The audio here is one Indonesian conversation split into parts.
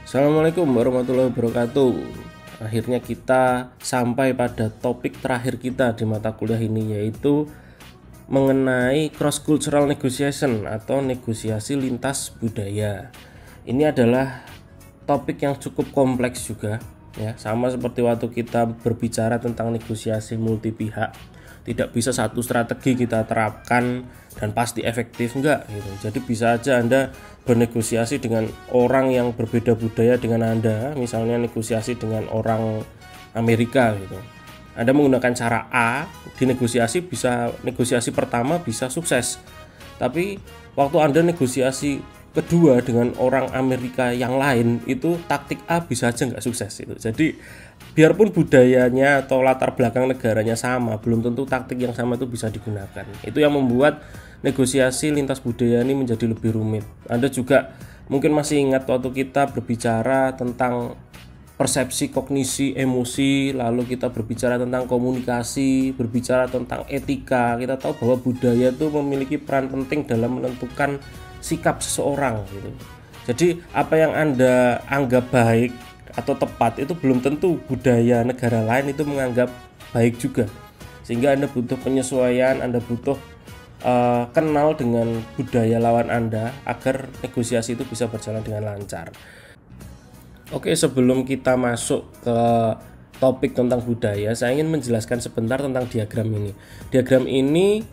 Assalamualaikum warahmatullahi wabarakatuh. Akhirnya kita sampai pada topik terakhir kita di mata kuliah ini, yaitu mengenai cross cultural negotiation atau negosiasi lintas budaya. Ini adalah topik yang cukup kompleks juga ya, sama seperti waktu kita berbicara tentang negosiasi multi pihak. Tidak bisa satu strategi kita terapkan dan pasti efektif, enggak gitu. Jadi bisa aja Anda bernegosiasi dengan orang yang berbeda budaya dengan Anda, misalnya negosiasi dengan orang Amerika gitu. Anda menggunakan cara A, di negosiasi pertama bisa sukses. Tapi waktu Anda negosiasi kedua dengan orang Amerika yang lain, itu taktik A bisa aja nggak sukses itu. Jadi biarpun budayanya atau latar belakang negaranya sama, belum tentu taktik yang sama itu bisa digunakan. Itu yang membuat negosiasi lintas budaya ini menjadi lebih rumit. Anda juga mungkin masih ingat waktu kita berbicara tentang persepsi, kognisi, emosi, lalu kita berbicara tentang komunikasi, berbicara tentang etika. Kita tahu bahwa budaya itu memiliki peran penting dalam menentukan sikap seseorang gitu. Jadi apa yang Anda anggap baik atau tepat itu belum tentu budaya negara lain itu menganggap baik juga. Sehingga Anda butuh penyesuaian, Anda butuh kenal dengan budaya lawan Anda agar negosiasi itu bisa berjalan dengan lancar. Oke, sebelum kita masuk ke topik tentang budaya, saya ingin menjelaskan sebentar tentang diagram ini. Diagram ini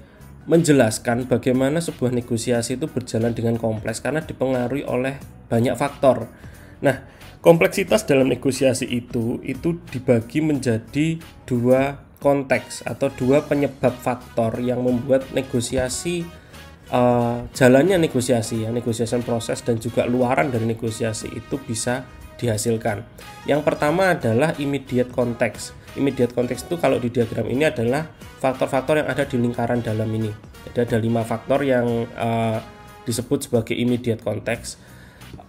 menjelaskan bagaimana sebuah negosiasi itu berjalan dengan kompleks karena dipengaruhi oleh banyak faktor. Nah, kompleksitas dalam negosiasi itu dibagi menjadi dua konteks atau dua penyebab faktor yang membuat negosiasi jalannya negosiasi, negotiation proses dan juga luaran dari negosiasi itu bisa dihasilkan. Yang pertama adalah immediate context. Immediate context itu kalau di diagram ini adalah faktor-faktor yang ada di lingkaran dalam ini. Jadi ada 5 faktor yang disebut sebagai immediate context.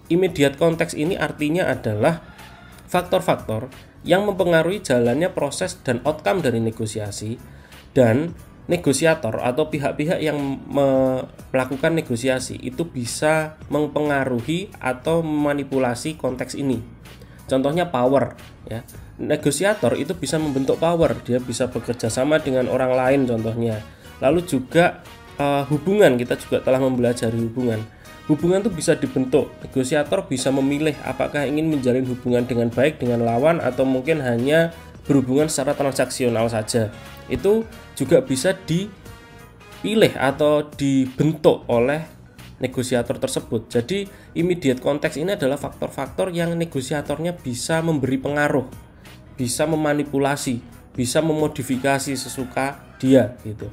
Immediate context ini artinya adalah faktor-faktor yang mempengaruhi jalannya proses dan outcome dari negosiasi, dan negosiator atau pihak-pihak yang melakukan negosiasi itu bisa mempengaruhi atau memanipulasi konteks ini. Contohnya power ya. Negosiator itu bisa membentuk power, dia bisa bekerja sama dengan orang lain contohnya. Lalu juga hubungan, kita juga telah mempelajari hubungan. Hubungan itu bisa dibentuk. Negosiator bisa memilih apakah ingin menjalin hubungan dengan baik dengan lawan atau mungkin hanya berhubungan secara transaksional saja. Itu juga bisa dipilih atau dibentuk oleh negosiator tersebut. Jadi immediate context ini adalah faktor-faktor yang negosiatornya bisa memberi pengaruh, bisa memanipulasi, bisa memodifikasi sesuka dia gitu.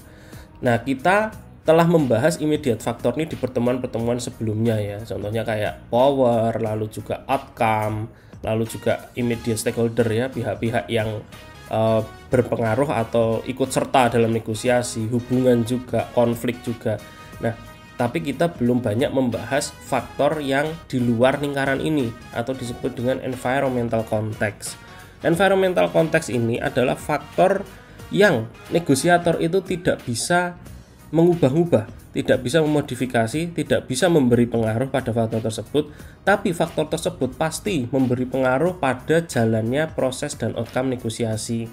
Nah, kita telah membahas immediate factor ini di pertemuan-pertemuan sebelumnya ya. Contohnya kayak power, lalu juga outcome, lalu juga immediate stakeholder ya, pihak-pihak yang berpengaruh atau ikut serta dalam negosiasi, hubungan juga, konflik juga. Nah, tapi kita belum banyak membahas faktor yang di luar lingkaran ini atau disebut dengan environmental context. Environmental context ini adalah faktor yang negosiator itu tidak bisa mengubah-ubah, tidak bisa memodifikasi, tidak bisa memberi pengaruh pada faktor tersebut, tapi faktor tersebut pasti memberi pengaruh pada jalannya proses dan outcome negosiasi.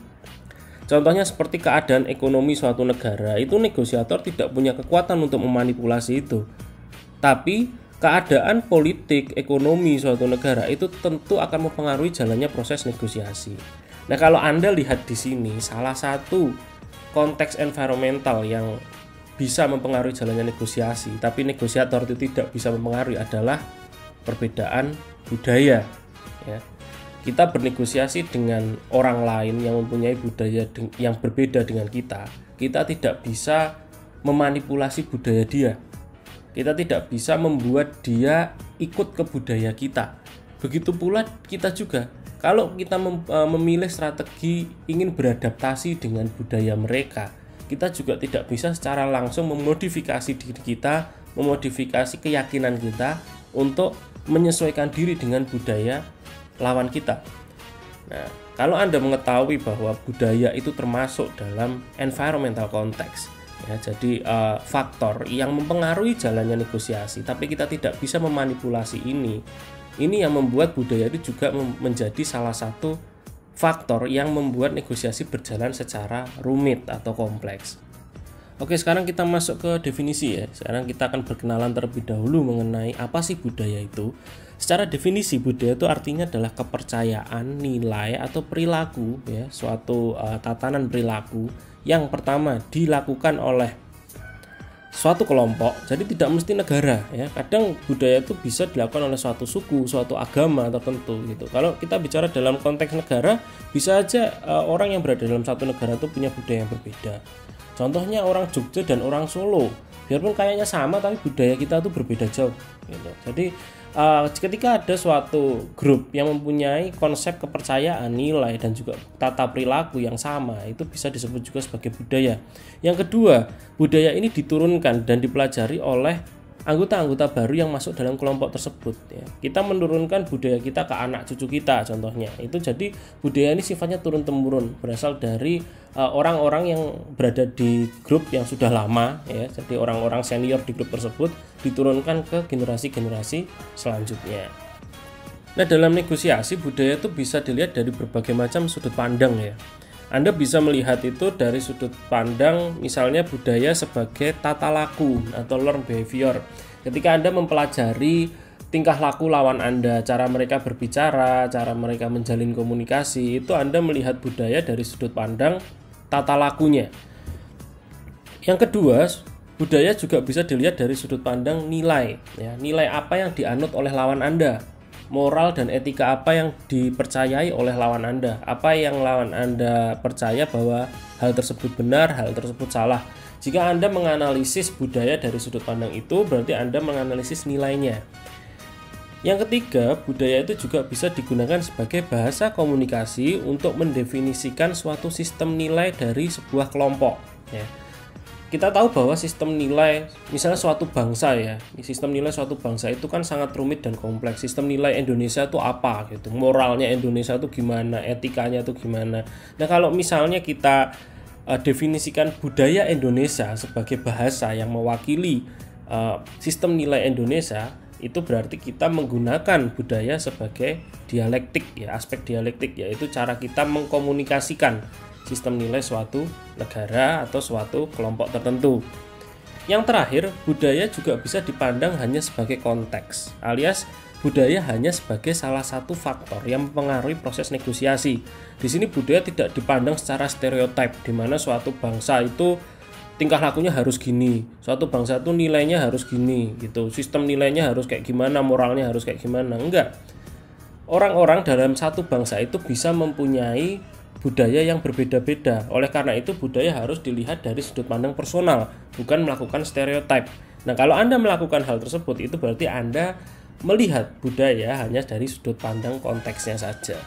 Contohnya seperti keadaan ekonomi suatu negara, itu negosiator tidak punya kekuatan untuk memanipulasi itu. Tapi keadaan politik, ekonomi suatu negara itu tentu akan mempengaruhi jalannya proses negosiasi. Nah, kalau Anda lihat di sini, salah satu konteks environmental yang bisa mempengaruhi jalannya negosiasi, tapi negosiator itu tidak bisa mempengaruhi adalah perbedaan budaya. Ya. Kita bernegosiasi dengan orang lain yang mempunyai budaya yang berbeda dengan kita tidak bisa memanipulasi budaya dia. Kita tidak bisa membuat dia ikut ke budaya kita. Begitu pula kita juga. Kalau kita memilih strategi ingin beradaptasi dengan budaya mereka, kita juga tidak bisa secara langsung memodifikasi diri kita, memodifikasi keyakinan kita untuk menyesuaikan diri dengan budaya lawan kita. Nah, kalau Anda mengetahui bahwa budaya itu termasuk dalam environmental context, ya, jadi faktor yang mempengaruhi jalannya negosiasi, tapi kita tidak bisa memanipulasi ini, Ini yang membuat budaya itu juga menjadi salah satu faktor yang membuat negosiasi berjalan secara rumit atau kompleks. Oke, sekarang kita masuk ke definisi ya. Sekarang kita akan berkenalan terlebih dahulu mengenai apa sih budaya itu. Secara definisi, budaya itu artinya adalah kepercayaan, nilai atau perilaku ya, suatu tatanan perilaku yang pertama dilakukan oleh suatu kelompok, jadi tidak mesti negara ya. Kadang budaya itu bisa dilakukan oleh suatu suku, suatu agama tertentu gitu. Kalau kita bicara dalam konteks negara, bisa aja orang yang berada dalam satu negara itu punya budaya yang berbeda. Contohnya orang Jogja dan orang Solo, biarpun kayaknya sama tapi budaya kita tuh berbeda jauh gitu. Jadi ketika ada suatu grup yang mempunyai konsep kepercayaan, nilai dan juga tata perilaku yang sama, itu bisa disebut juga sebagai budaya. Yang kedua, budaya ini diturunkan dan dipelajari oleh anggota-anggota baru yang masuk dalam kelompok tersebut ya. Kita menurunkan budaya kita ke anak cucu kita contohnya. Itu jadi budaya ini sifatnya turun-temurun, berasal dari orang-orang yang berada di grup yang sudah lama ya. Jadi orang-orang senior di grup tersebut diturunkan ke generasi-generasi selanjutnya. Nah, dalam negosiasi budaya itu bisa dilihat dari berbagai macam sudut pandang ya. Anda bisa melihat itu dari sudut pandang misalnya budaya sebagai tata laku atau learned behavior. Ketika Anda mempelajari tingkah laku lawan Anda, cara mereka berbicara, cara mereka menjalin komunikasi, itu Anda melihat budaya dari sudut pandang tata lakunya. Yang kedua, budaya juga bisa dilihat dari sudut pandang nilai ya. Nilai apa yang dianut oleh lawan Anda, moral dan etika apa yang dipercayai oleh lawan Anda, apa yang lawan Anda percaya bahwa hal tersebut benar, hal tersebut salah. Jika Anda menganalisis budaya dari sudut pandang itu, berarti Anda menganalisis nilainya. Yang ketiga, budaya itu juga bisa digunakan sebagai bahasa komunikasi untuk mendefinisikan suatu sistem nilai dari sebuah kelompok ya. Kita tahu bahwa sistem nilai, misalnya suatu bangsa ya, sistem nilai suatu bangsa itu kan sangat rumit dan kompleks. Sistem nilai Indonesia itu apa gitu, moralnya Indonesia itu gimana, etikanya itu gimana. Nah, kalau misalnya kita definisikan budaya Indonesia sebagai bahasa yang mewakili sistem nilai Indonesia, itu berarti kita menggunakan budaya sebagai dialektik ya, aspek dialektik, yaitu cara kita mengkomunikasikan sistem nilai suatu negara atau suatu kelompok tertentu. Yang terakhir, budaya juga bisa dipandang hanya sebagai konteks, alias budaya hanya sebagai salah satu faktor yang mempengaruhi proses negosiasi. Di sini budaya tidak dipandang secara stereotip, di mana suatu bangsa itu tingkah lakunya harus gini, suatu bangsa itu nilainya harus gini, gitu. Sistem nilainya harus kayak gimana, moralnya harus kayak gimana. Enggak. Orang-orang dalam satu bangsa itu bisa mempunyai budaya yang berbeda-beda. Oleh karena itu budaya harus dilihat dari sudut pandang personal, bukan melakukan stereotip. Nah, kalau Anda melakukan hal tersebut, itu berarti Anda melihat budaya hanya dari sudut pandang konteksnya saja.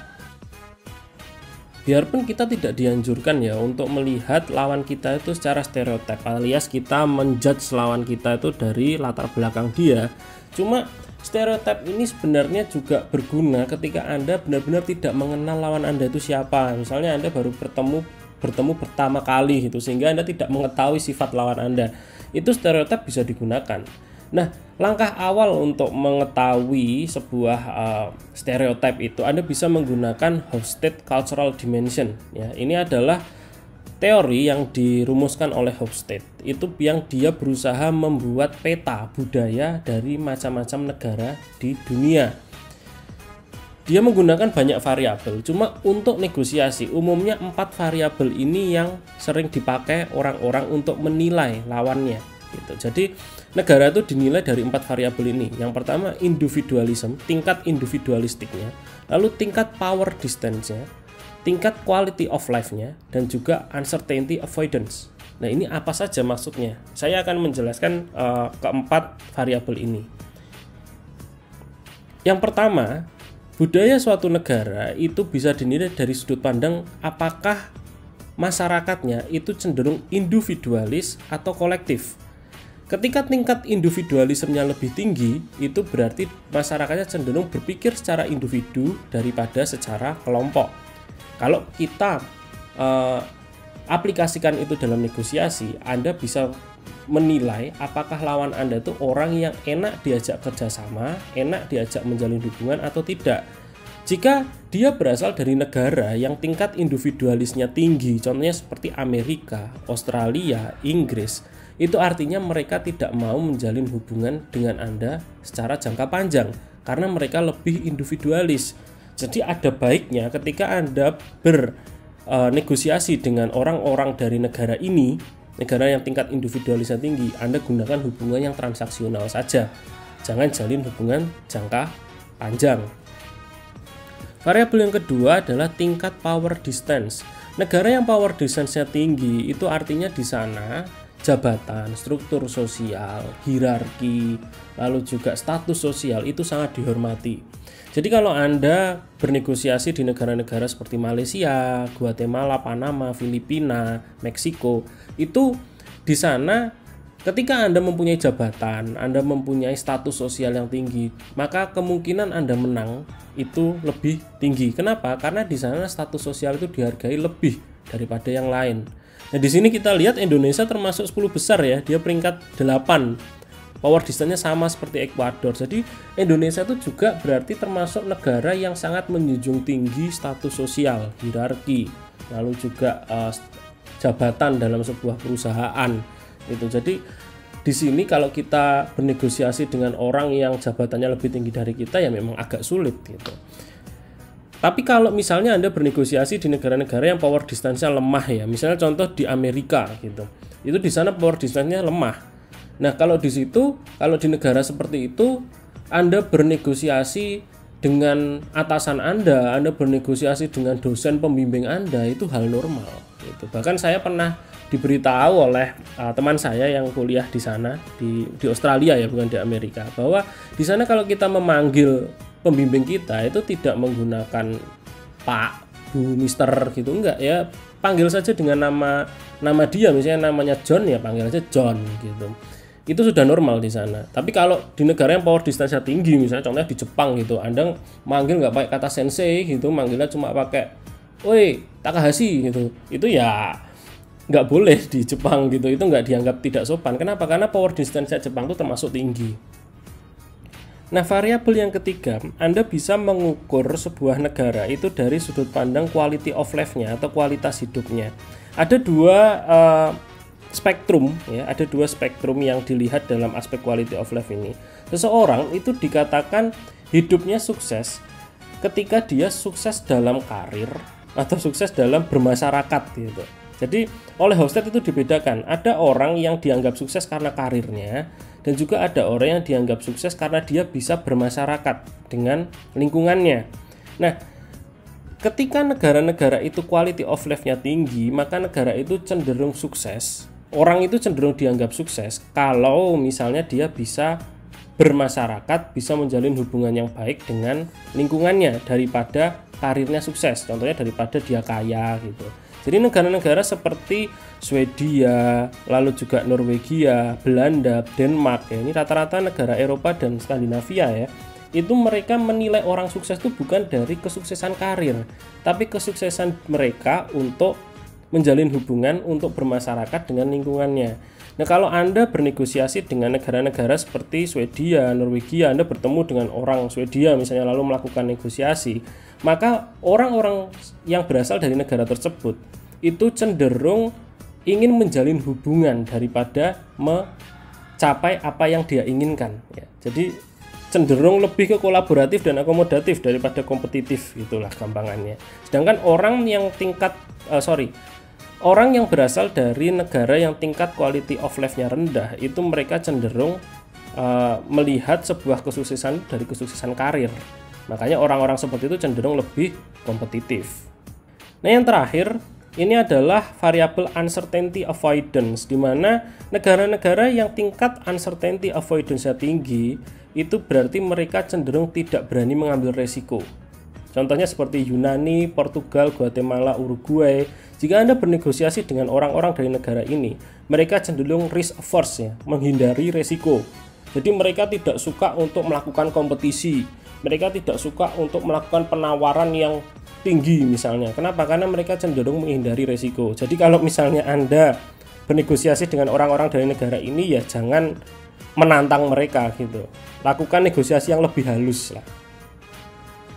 Biarpun kita tidak dianjurkan ya untuk melihat lawan kita itu secara stereotip, alias kita menjudge lawan kita itu dari latar belakang dia. Cuma stereotip ini sebenarnya juga berguna ketika Anda benar-benar tidak mengenal lawan Anda itu siapa. Misalnya Anda baru bertemu pertama kali gitu, sehingga Anda tidak mengetahui sifat lawan Anda. Itu stereotip bisa digunakan. Nah, langkah awal untuk mengetahui sebuah stereotip itu Anda bisa menggunakan Hofstede Cultural Dimension ya. Ini adalah teori yang dirumuskan oleh Hofstede, itu yang dia berusaha membuat peta budaya dari macam-macam negara di dunia. Dia menggunakan banyak variabel, cuma untuk negosiasi umumnya 4 variabel ini yang sering dipakai orang-orang untuk menilai lawannya gitu. Jadi negara itu dinilai dari 4 variabel ini. Yang pertama individualism, tingkat individualistiknya, lalu tingkat power distance-nya, tingkat quality of life-nya, dan juga uncertainty avoidance. Nah, ini apa saja maksudnya? Saya akan menjelaskan keempat variabel ini. Yang pertama, budaya suatu negara itu bisa dinilai dari sudut pandang apakah masyarakatnya itu cenderung individualis atau kolektif. Ketika tingkat individualismenya lebih tinggi, itu berarti masyarakatnya cenderung berpikir secara individu daripada secara kelompok. Kalau kita aplikasikan itu dalam negosiasi, Anda bisa menilai apakah lawan Anda itu orang yang enak diajak kerjasama, enak diajak menjalin hubungan atau tidak. Jika dia berasal dari negara yang tingkat individualisnya tinggi, contohnya seperti Amerika, Australia, Inggris, itu artinya mereka tidak mau menjalin hubungan dengan Anda secara jangka panjang karena mereka lebih individualis. Jadi ada baiknya ketika Anda bernegosiasi dengan orang-orang dari negara ini, negara yang tingkat individualisnya tinggi, Anda gunakan hubungan yang transaksional saja. Jangan jalin hubungan jangka panjang. Variabel yang kedua adalah tingkat power distance. Negara yang power distance-nya tinggi itu artinya di sana jabatan, struktur sosial, hierarki, lalu juga status sosial itu sangat dihormati. Jadi kalau Anda bernegosiasi di negara-negara seperti Malaysia, Guatemala, Panama, Filipina, Meksiko, itu di sana ketika Anda mempunyai jabatan, Anda mempunyai status sosial yang tinggi, maka kemungkinan Anda menang itu lebih tinggi. Kenapa? Karena di sana status sosial itu dihargai lebih daripada yang lain. Nah, di sini kita lihat Indonesia termasuk 10 besar ya, dia peringkat 8. Power distance-nya sama seperti Ekuador. Jadi Indonesia itu juga berarti termasuk negara yang sangat menjunjung tinggi status sosial, hierarki, lalu juga jabatan dalam sebuah perusahaan. Itu. Jadi di sini kalau kita bernegosiasi dengan orang yang jabatannya lebih tinggi dari kita ya memang agak sulit gitu. Tapi kalau misalnya Anda bernegosiasi di negara-negara yang power distance-nya lemah ya, misalnya contoh di Amerika gitu. Itu di sana power distance-nya lemah. Nah, kalau di situ, kalau di negara seperti itu Anda bernegosiasi dengan atasan Anda bernegosiasi dengan dosen pembimbing Anda, itu hal normal gitu. Bahkan saya pernah diberitahu oleh teman saya yang kuliah di sana di Australia ya, bukan di Amerika, bahwa di sana kalau kita memanggil pembimbing kita itu tidak menggunakan Pak, Bu, Mister gitu, enggak ya, panggil saja dengan nama dia, misalnya namanya John ya panggil aja John gitu. Itu sudah normal di sana. Tapi kalau di negara yang power distance-nya tinggi, misalnya contohnya di Jepang gitu, Anda manggil nggak pakai kata sensei gitu, manggilnya cuma pakai "Oi, Takahashi" gitu. Itu ya nggak boleh di Jepang gitu, itu nggak dianggap tidak sopan. Kenapa? Karena power distance Jepang itu termasuk tinggi. Nah, variabel yang ketiga, Anda bisa mengukur sebuah negara itu dari sudut pandang quality of life-nya atau kualitas hidupnya. Ada dua spektrum ya, ada dua spektrum yang dilihat dalam aspek quality of life ini. Seseorang itu dikatakan hidupnya sukses ketika dia sukses dalam karir atau sukses dalam bermasyarakat gitu. Jadi oleh Hofstede itu dibedakan, ada orang yang dianggap sukses karena karirnya dan juga ada orang yang dianggap sukses karena dia bisa bermasyarakat dengan lingkungannya. Nah, ketika negara-negara itu quality of life-nya tinggi, maka negara itu cenderung sukses. Orang itu cenderung dianggap sukses kalau misalnya dia bisa bermasyarakat, bisa menjalin hubungan yang baik dengan lingkungannya daripada karirnya sukses. Contohnya daripada dia kaya gitu. Jadi negara-negara seperti Swedia, lalu juga Norwegia, Belanda, Denmark ya, ini rata-rata negara Eropa dan Skandinavia ya. Itu mereka menilai orang sukses itu bukan dari kesuksesan karir, tapi kesuksesan mereka untuk menjalin hubungan, untuk bermasyarakat dengan lingkungannya. Nah, kalau Anda bernegosiasi dengan negara-negara seperti Swedia, Norwegia, Anda bertemu dengan orang Swedia misalnya lalu melakukan negosiasi, maka orang-orang yang berasal dari negara tersebut itu cenderung ingin menjalin hubungan daripada mencapai apa yang dia inginkan ya. Jadi cenderung lebih ke kolaboratif dan akomodatif daripada kompetitif, itulah gampangannya. Sedangkan orang yang orang yang berasal dari negara yang tingkat quality of life-nya rendah, itu mereka cenderung melihat sebuah kesuksesan dari kesuksesan karir. Makanya orang-orang seperti itu cenderung lebih kompetitif. Nah, yang terakhir, ini adalah variabel uncertainty avoidance, di mana negara-negara yang tingkat uncertainty avoidance-nya tinggi, itu berarti mereka cenderung tidak berani mengambil resiko. Contohnya seperti Yunani, Portugal, Guatemala, Uruguay. Jika Anda bernegosiasi dengan orang-orang dari negara ini, mereka cenderung risk averse ya, menghindari resiko. Jadi mereka tidak suka untuk melakukan kompetisi. Mereka tidak suka untuk melakukan penawaran yang tinggi misalnya. Kenapa? Karena mereka cenderung menghindari resiko. Jadi kalau misalnya Anda bernegosiasi dengan orang-orang dari negara ini, ya jangan menantang mereka gitu. Lakukan negosiasi yang lebih halus lah.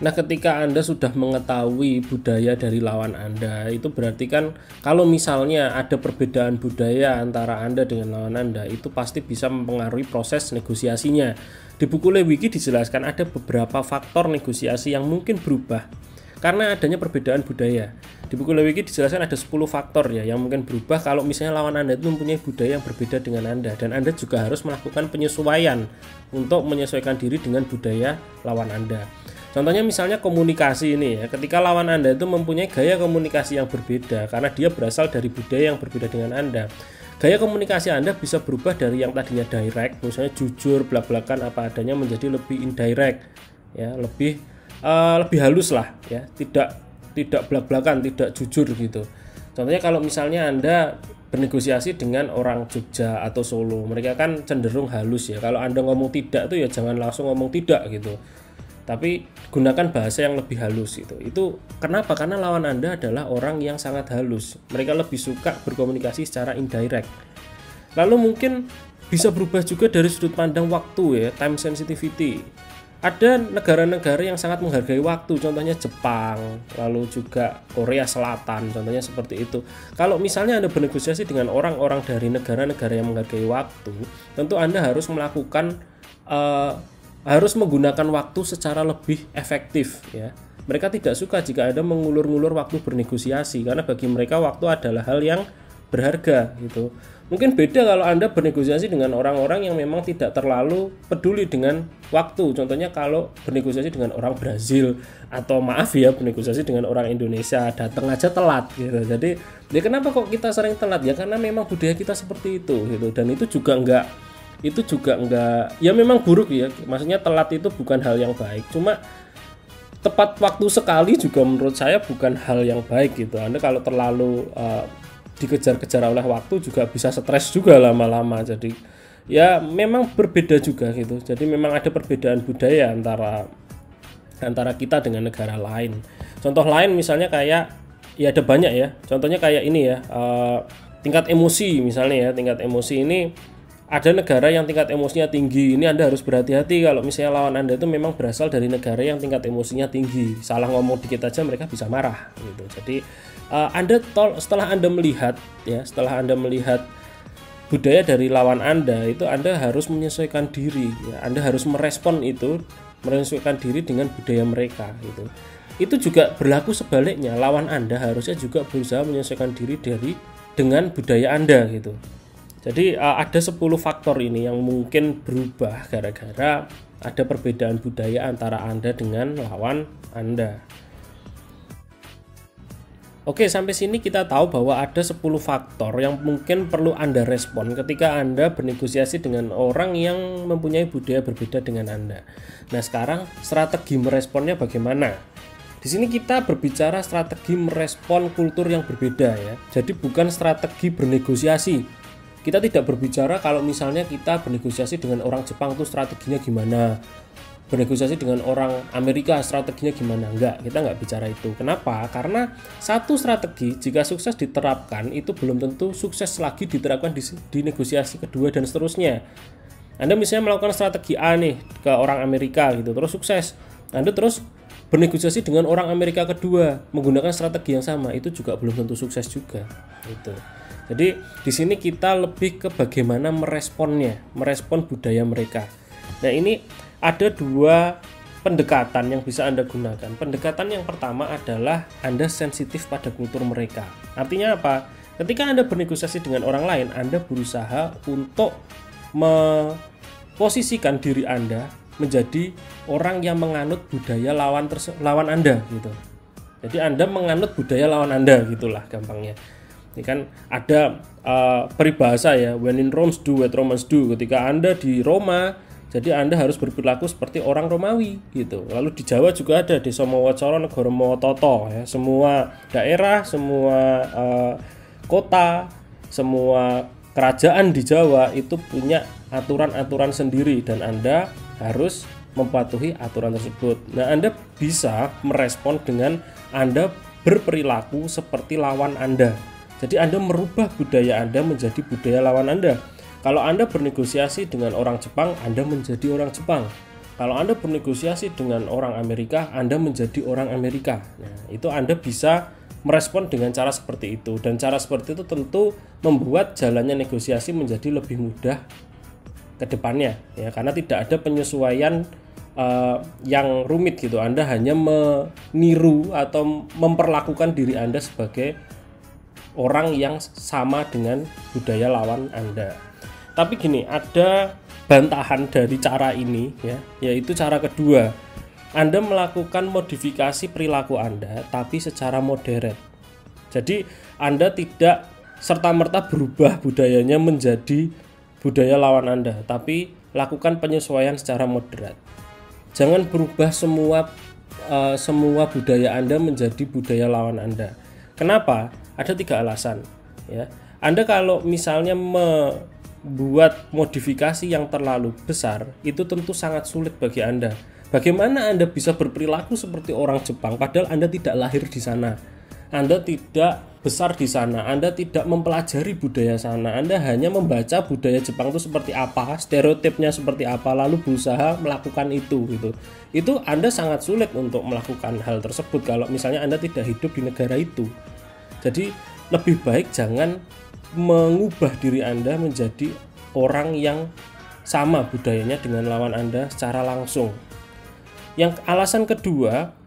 Nah, ketika Anda sudah mengetahui budaya dari lawan Anda, itu berarti kan kalau misalnya ada perbedaan budaya antara Anda dengan lawan Anda, itu pasti bisa mempengaruhi proses negosiasinya. Di buku Lewicki dijelaskan ada beberapa faktor negosiasi yang mungkin berubah karena adanya perbedaan budaya. Di buku Lewicki dijelaskan ada 10 faktor ya yang mungkin berubah kalau misalnya lawan Anda itu mempunyai budaya yang berbeda dengan Anda, dan Anda juga harus melakukan penyesuaian untuk menyesuaikan diri dengan budaya lawan Anda. Contohnya misalnya komunikasi ini ya, ketika lawan Anda itu mempunyai gaya komunikasi yang berbeda karena dia berasal dari budaya yang berbeda dengan Anda. Gaya komunikasi Anda bisa berubah dari yang tadinya direct, misalnya jujur, blak-blakan apa adanya, menjadi lebih indirect ya, lebih halus lah ya, tidak blak-blakan, tidak jujur gitu. Contohnya kalau misalnya Anda bernegosiasi dengan orang Jogja atau Solo, mereka kan cenderung halus ya. Kalau Anda ngomong tidak tuh ya jangan langsung ngomong tidak gitu, tapi gunakan bahasa yang lebih halus gitu. Itu kenapa? Karena lawan Anda adalah orang yang sangat halus. Mereka lebih suka berkomunikasi secara indirect. Lalu mungkin bisa berubah juga dari sudut pandang waktu ya, time sensitivity. Ada negara-negara yang sangat menghargai waktu, contohnya Jepang, lalu juga Korea Selatan, contohnya seperti itu. Kalau misalnya Anda bernegosiasi dengan orang-orang dari negara-negara yang menghargai waktu, tentu Anda harus menggunakan waktu secara lebih efektif ya. Mereka tidak suka jika Anda mengulur-ngulur waktu bernegosiasi, karena bagi mereka waktu adalah hal yang berharga gitu. Mungkin beda kalau Anda bernegosiasi dengan orang-orang yang memang tidak terlalu peduli dengan waktu. Contohnya kalau bernegosiasi dengan orang Brazil, atau maaf ya, bernegosiasi dengan orang Indonesia, datang aja telat gitu. Jadi ya kenapa kok kita sering telat ya, karena memang budaya kita seperti itu gitu. Dan itu juga enggak ya memang buruk ya, maksudnya telat itu bukan hal yang baik, cuma tepat waktu sekali juga menurut saya bukan hal yang baik gitu. Anda kalau terlalu dikejar-kejar oleh waktu juga bisa stres juga lama-lama. Jadi ya memang berbeda juga gitu. Jadi memang ada perbedaan budaya antara kita dengan negara lain. Contoh lain misalnya kayak ya ada banyak ya, contohnya kayak ini ya, tingkat emosi misalnya ya. Tingkat emosi ini ada negara yang tingkat emosinya tinggi. Ini Anda harus berhati-hati kalau misalnya lawan Anda itu memang berasal dari negara yang tingkat emosinya tinggi. Salah ngomong dikit aja mereka bisa marah gitu. Jadi setelah Anda melihat budaya dari lawan Anda itu, Anda harus menyesuaikan diri ya. Anda harus menyesuaikan diri dengan budaya mereka gitu. Itu juga berlaku sebaliknya, lawan Anda harusnya juga berusaha menyesuaikan diri dengan budaya Anda gitu. Jadi ada 10 faktor ini yang mungkin berubah gara-gara ada perbedaan budaya antara Anda dengan lawan Anda. Oke, sampai sini kita tahu bahwa ada 10 faktor yang mungkin perlu Anda respon ketika Anda bernegosiasi dengan orang yang mempunyai budaya berbeda dengan Anda. Nah, sekarang strategi meresponnya bagaimana? Di sini kita berbicara strategi merespon kultur yang berbeda ya. Jadi bukan strategi bernegosiasi. Kita tidak berbicara kalau misalnya kita bernegosiasi dengan orang Jepang itu strateginya gimana, bernegosiasi dengan orang Amerika strateginya gimana. Kita nggak bicara itu. Kenapa? Karena satu strategi jika sukses diterapkan itu belum tentu sukses lagi diterapkan di negosiasi kedua dan seterusnya. Anda misalnya melakukan strategi A nih ke orang Amerika gitu, terus sukses. Anda terus bernegosiasi dengan orang Amerika kedua menggunakan strategi yang sama, itu juga belum tentu sukses juga gitu. Jadi di sini kita lebih ke bagaimana merespon budaya mereka. Nah, ini ada 2 pendekatan yang bisa Anda gunakan. Pendekatan yang pertama adalah Anda sensitif pada kultur mereka. Artinya apa? Ketika Anda bernegosiasi dengan orang lain, Anda berusaha untuk memposisikan diri Anda menjadi orang yang menganut budaya lawan Anda gitu. Jadi Anda menganut budaya lawan Anda gitulah gampangnya. Ini kan ada peribahasa ya, when in Rome do what Romans do. Ketika Anda di Roma, jadi Anda harus berperilaku seperti orang Romawi gitu. Lalu di Jawa juga ada Desa Mawacoro Negoro Mawototo ya. Semua daerah, semua kota, semua kerajaan di Jawa itu punya aturan-aturan sendiri dan Anda harus mematuhi aturan tersebut. Nah, Anda bisa merespon dengan Anda berperilaku seperti lawan Anda. Jadi Anda merubah budaya Anda menjadi budaya lawan Anda. Kalau Anda bernegosiasi dengan orang Jepang, Anda menjadi orang Jepang. Kalau Anda bernegosiasi dengan orang Amerika, Anda menjadi orang Amerika. Nah, itu Anda bisa merespon dengan cara seperti itu. Dan cara seperti itu tentu membuat jalannya negosiasi menjadi lebih mudah ke depannya, ya, karena tidak ada penyesuaian yang rumit gitu. Anda hanya meniru atau memperlakukan diri Anda sebagai orang yang sama dengan budaya lawan Anda. Tapi gini, ada bantahan dari cara ini, ya, yaitu cara kedua. Anda melakukan modifikasi perilaku Anda tapi secara modern. Jadi Anda tidak serta-merta berubah budayanya menjadi budaya lawan Anda, tapi lakukan penyesuaian secara moderat. Jangan berubah semua budaya Anda menjadi budaya lawan Anda. Kenapa? Ada 3 alasan, ya. Anda kalau misalnya membuat modifikasi yang terlalu besar, itu tentu sangat sulit bagi Anda. Bagaimana Anda bisa berperilaku seperti orang Jepang padahal Anda tidak lahir di sana? Anda tidak besar di sana, Anda tidak mempelajari budaya sana, Anda hanya membaca budaya Jepang itu seperti apa, stereotipnya seperti apa, lalu berusaha melakukan itu gitu. Itu Anda sangat sulit untuk melakukan hal tersebut kalau misalnya Anda tidak hidup di negara itu. Jadi lebih baik jangan mengubah diri Anda menjadi orang yang sama budayanya dengan lawan Anda secara langsung. Yang alasan kedua,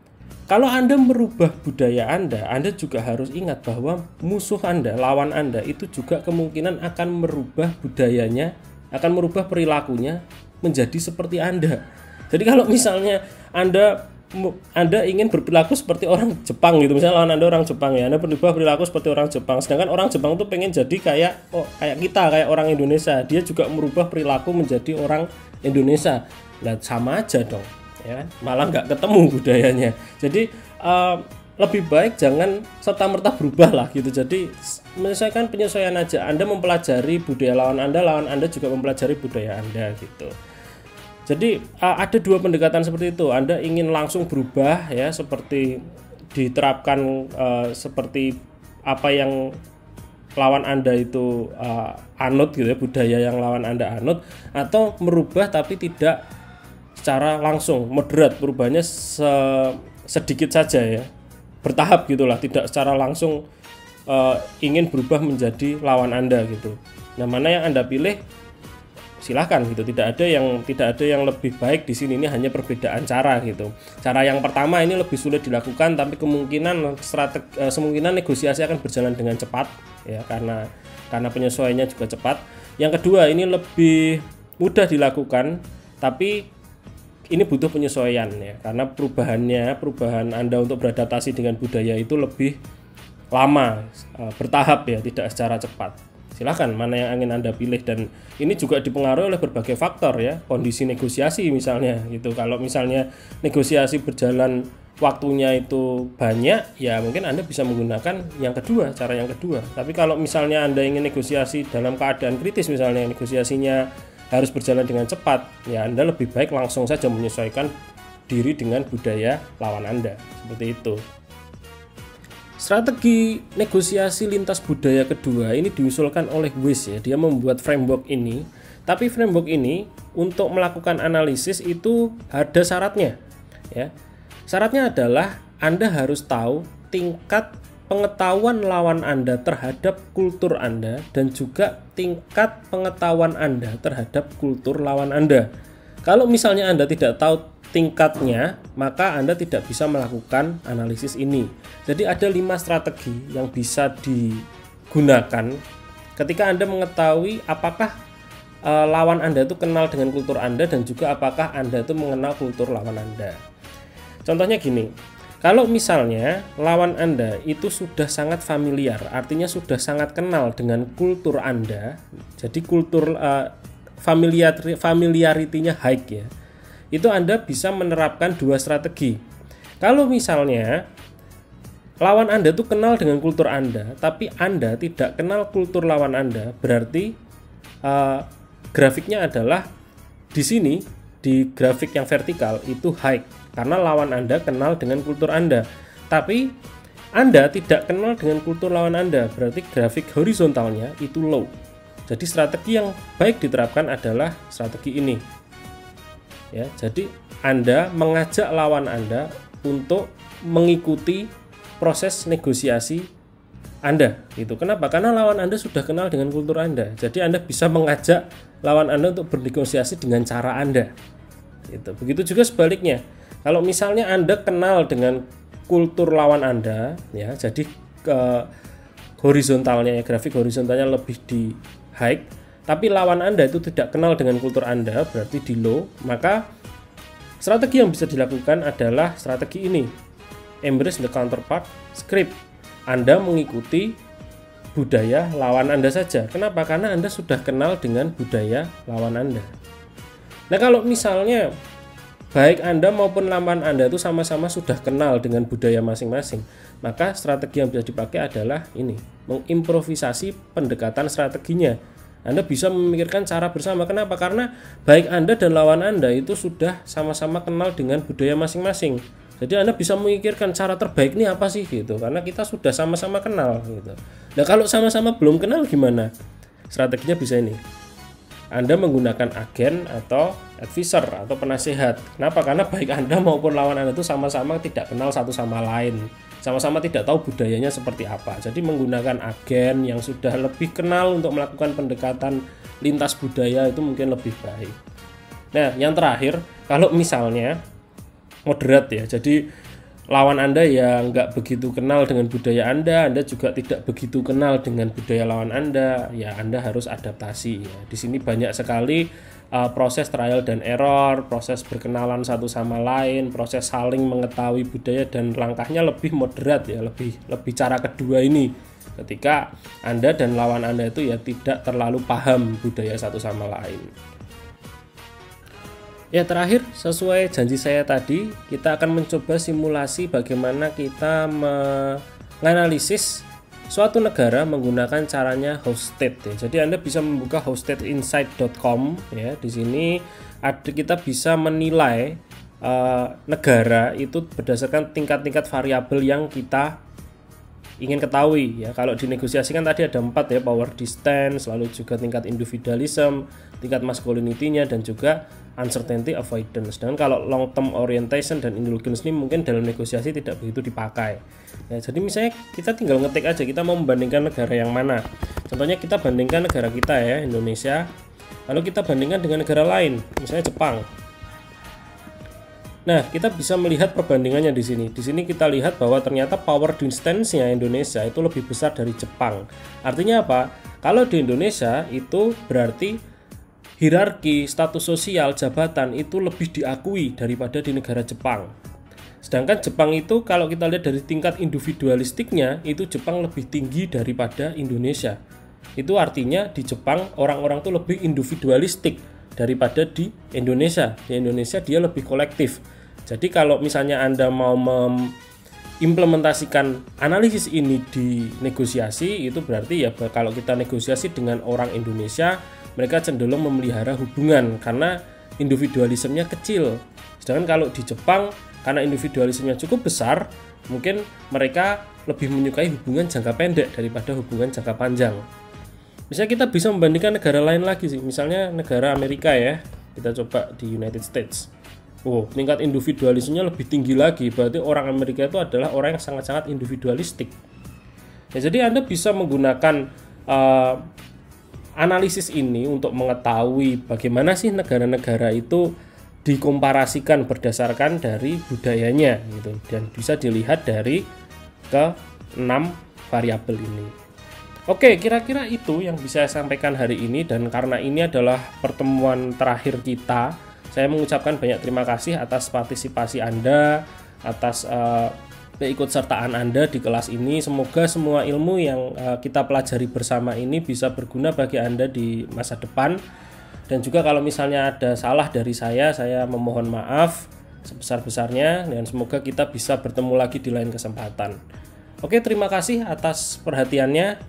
kalau Anda merubah budaya Anda juga harus ingat bahwa musuh Anda, lawan Anda itu juga kemungkinan akan merubah budayanya, akan merubah perilakunya menjadi seperti Anda. Jadi kalau misalnya Anda ingin berperilaku seperti orang Jepang gitu, misalnya lawan Anda orang Jepang, ya, Anda berubah perilaku seperti orang Jepang, sedangkan orang Jepang tuh pengen jadi kayak kita, kayak orang Indonesia, dia juga merubah perilaku menjadi orang Indonesia. Nah, sama aja dong. Ya, malah nggak ketemu budayanya. Jadi lebih baik jangan serta-merta berubah lah gitu. Jadi menyesuaikan penyesuaian aja. Anda mempelajari budaya lawan Anda juga mempelajari budaya Anda gitu. Jadi ada 2 pendekatan seperti itu. Anda ingin langsung berubah, ya, seperti diterapkan seperti apa yang lawan Anda itu anut gitu ya, budaya yang lawan Anda anut, atau merubah tapi tidak secara langsung, moderat, perubahannya sedikit saja, ya, bertahap gitulah, tidak secara langsung ingin berubah menjadi lawan Anda gitu. Nah, mana yang Anda pilih silahkan gitu, tidak ada yang lebih baik di sini, ini hanya perbedaan cara gitu. Cara yang pertama ini lebih sulit dilakukan, tapi kemungkinan negosiasi akan berjalan dengan cepat, ya, karena penyesuaiannya juga cepat. Yang kedua ini lebih mudah dilakukan, tapi ini butuh penyesuaian, ya, karena perubahan Anda untuk beradaptasi dengan budaya itu lebih lama, bertahap, ya, tidak secara cepat. Silahkan mana yang ingin Anda pilih, dan ini juga dipengaruhi oleh berbagai faktor, ya, kondisi negosiasi misalnya gitu. Kalau misalnya negosiasi berjalan waktunya itu banyak, ya mungkin Anda bisa menggunakan cara yang kedua. Tapi kalau misalnya Anda ingin negosiasi dalam keadaan kritis, misalnya negosiasinya harus berjalan dengan cepat, ya Anda lebih baik langsung saja menyesuaikan diri dengan budaya lawan Anda, seperti itu. Strategi negosiasi lintas budaya kedua ini diusulkan oleh Weiss, ya, dia membuat framework ini. Tapi framework ini untuk melakukan analisis itu ada syaratnya, ya. Syaratnya adalah Anda harus tahu tingkat pengetahuan lawan Anda terhadap kultur Anda dan juga tingkat pengetahuan Anda terhadap kultur lawan Anda. Kalau misalnya Anda tidak tahu tingkatnya, maka Anda tidak bisa melakukan analisis ini. Jadi ada 5 strategi yang bisa digunakan ketika Anda mengetahui apakah lawan Anda itu kenal dengan kultur Anda dan juga apakah Anda itu mengenal kultur lawan Anda. Contohnya gini, kalau misalnya lawan Anda itu sudah sangat familiar, artinya sudah sangat kenal dengan kultur Anda, jadi kultur familiarity-nya high, ya, itu Anda bisa menerapkan 2 strategi. Kalau misalnya lawan Anda itu kenal dengan kultur Anda, tapi Anda tidak kenal kultur lawan Anda, berarti grafiknya adalah di sini, di grafik yang vertikal itu high, karena lawan Anda kenal dengan kultur Anda. Tapi Anda tidak kenal dengan kultur lawan Anda, berarti grafik horizontalnya itu low. Jadi strategi yang baik diterapkan adalah strategi ini. Ya, jadi Anda mengajak lawan Anda untuk mengikuti proses negosiasi Anda. Gitu. Kenapa? Karena lawan Anda sudah kenal dengan kultur Anda. Jadi Anda bisa mengajak lawan Anda untuk bernegosiasi dengan cara Anda. Gitu. Begitu juga sebaliknya. Kalau misalnya Anda kenal dengan kultur lawan Anda, ya, jadi horizontalnya, ya, grafik horizontalnya lebih di high, tapi lawan Anda itu tidak kenal dengan kultur Anda, berarti di low, maka strategi yang bisa dilakukan adalah strategi ini, embrace the counterpart script. Anda mengikuti budaya lawan Anda saja. Kenapa? Karena Anda sudah kenal dengan budaya lawan Anda. Nah, kalau misalnya baik Anda maupun lawan Anda itu sama-sama sudah kenal dengan budaya masing-masing, maka strategi yang bisa dipakai adalah ini, mengimprovisasi pendekatan strateginya. Anda bisa memikirkan cara bersama. Kenapa? Karena baik Anda dan lawan Anda itu sudah sama-sama kenal dengan budaya masing-masing. Jadi Anda bisa memikirkan cara terbaik ini apa sih gitu, karena kita sudah sama-sama kenal gitu. Nah, kalau sama-sama belum kenal gimana? Strateginya bisa ini. Anda menggunakan agen atau advisor atau penasehat. Kenapa? Karena baik Anda maupun lawan Anda itu sama-sama tidak kenal satu sama lain, sama-sama tidak tahu budayanya seperti apa. Jadi menggunakan agen yang sudah lebih kenal untuk melakukan pendekatan lintas budaya itu mungkin lebih baik. Nah, yang terakhir, kalau misalnya moderat, ya, jadi lawan Anda yang nggak begitu kenal dengan budaya Anda juga tidak begitu kenal dengan budaya lawan Anda, ya Anda harus adaptasi. Ya. Di sini banyak sekali proses trial dan error, proses berkenalan satu sama lain, proses saling mengetahui budaya, dan langkahnya lebih moderat, ya, lebih cara kedua ini. Ketika Anda dan lawan Anda itu ya tidak terlalu paham budaya satu sama lain. Ya, terakhir, sesuai janji saya tadi, kita akan mencoba simulasi bagaimana kita menganalisis suatu negara menggunakan caranya hosted. Ya. Jadi Anda bisa membuka hostedinsight.com, ya. Di sini kita bisa menilai negara itu berdasarkan tingkat-tingkat variabel yang kita ingin ketahui, ya. Kalau dinegosiasikan tadi ada 4, ya, power distance, lalu juga tingkat individualism, tingkat masculinity-nya, dan juga uncertainty avoidance. Dan kalau long term orientation dan indulgence ini mungkin dalam negosiasi tidak begitu dipakai. Ya, jadi misalnya kita tinggal ngetik aja kita mau membandingkan negara yang mana. Contohnya kita bandingkan negara kita, ya, Indonesia, lalu kita bandingkan dengan negara lain, misalnya Jepang. Nah, kita bisa melihat perbandingannya di sini. Di sini kita lihat bahwa ternyata power distance-nya Indonesia itu lebih besar dari Jepang. Artinya apa? Kalau di Indonesia itu berarti hierarki, status sosial, jabatan itu lebih diakui daripada di negara Jepang. Sedangkan Jepang itu kalau kita lihat dari tingkat individualistiknya, itu Jepang lebih tinggi daripada Indonesia. Itu artinya di Jepang orang-orang itu lebih individualistik daripada di Indonesia. Di Indonesia dia lebih kolektif. Jadi kalau misalnya Anda mau mengimplementasikan analisis ini di negosiasi, itu berarti ya kalau kita negosiasi dengan orang Indonesia, mereka cenderung memelihara hubungan karena individualismenya kecil. Sedangkan kalau di Jepang, karena individualismenya cukup besar, mungkin mereka lebih menyukai hubungan jangka pendek daripada hubungan jangka panjang. Misalnya kita bisa membandingkan negara lain lagi sih, misalnya negara Amerika, ya. Kita coba di United States. Tingkat individualismenya lebih tinggi lagi, berarti orang Amerika itu adalah orang yang sangat-sangat individualistik. Ya, jadi Anda bisa menggunakan analisis ini untuk mengetahui bagaimana sih negara-negara itu dikomparasikan berdasarkan dari budayanya, gitu, dan bisa dilihat dari ke-6 variabel ini. Oke, kira-kira itu yang bisa saya sampaikan hari ini, dan karena ini adalah pertemuan terakhir kita, saya mengucapkan banyak terima kasih atas partisipasi Anda, atas keikutsertaan Anda di kelas ini. Semoga semua ilmu yang kita pelajari bersama ini bisa berguna bagi Anda di masa depan. Dan juga kalau misalnya ada salah dari saya memohon maaf sebesar-besarnya, dan semoga kita bisa bertemu lagi di lain kesempatan. Oke, terima kasih atas perhatiannya.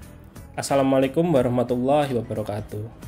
Assalamualaikum warahmatullahi wabarakatuh.